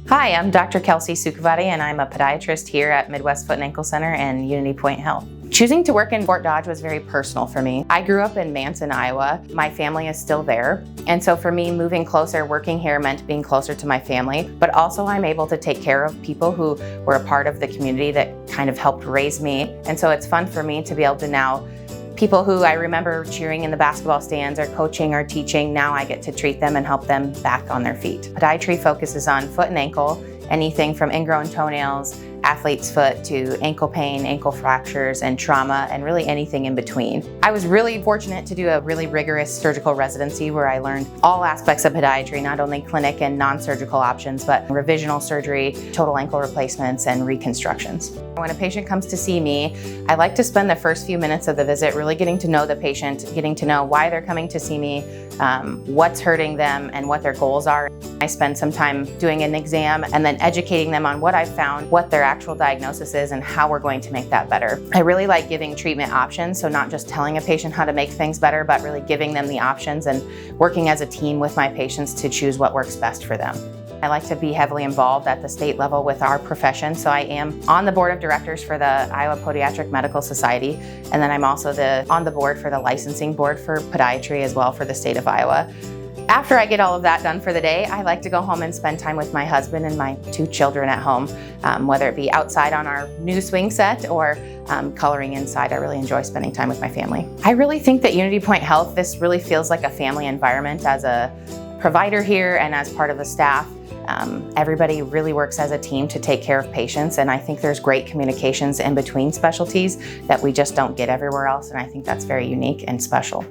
Hi, I'm Dr. Kelsey Sukovaty, and I'm a podiatrist here at Midwest Foot and Ankle Center and Unity Point Health. Choosing to work in Fort Dodge was very personal for me. I grew up in Manson, Iowa. My family is still there. And so for me, moving closer, working here meant being closer to my family, but also I'm able to take care of people who were a part of the community that kind of helped raise me. And so it's fun for me to be able to now people who I remember cheering in the basketball stands or coaching or teaching, now I get to treat them and help them back on their feet. Podiatry focuses on foot and ankle, anything from ingrown toenails, athlete's foot, to ankle pain, ankle fractures, and trauma, and really anything in between. I was really fortunate to do a really rigorous surgical residency where I learned all aspects of podiatry, not only clinic and non-surgical options, but revisional surgery, total ankle replacements, and reconstructions. When a patient comes to see me, I like to spend the first few minutes of the visit really getting to know the patient, getting to know why they're coming to see me, what's hurting them, and what their goals are. I spend some time doing an exam and then educating them on what I've found, what their actual diagnosis is, and how we're going to make that better. I really like giving treatment options, so not just telling a patient how to make things better, but really giving them the options and working as a team with my patients to choose what works best for them. I like to be heavily involved at the state level with our profession, so I am on the board of directors for the Iowa Podiatric Medical Society, and then I'm also on the board for the licensing board for podiatry as well for the state of Iowa. After I get all of that done for the day, I like to go home and spend time with my husband and my 2 children at home, whether it be outside on our new swing set or coloring inside. I really enjoy spending time with my family. I really think that Unity Point Health, this really feels like a family environment. As a provider here and as part of the staff, everybody really works as a team to take care of patients, and I think there's great communications in between specialties that we just don't get everywhere else, and I think that's very unique and special.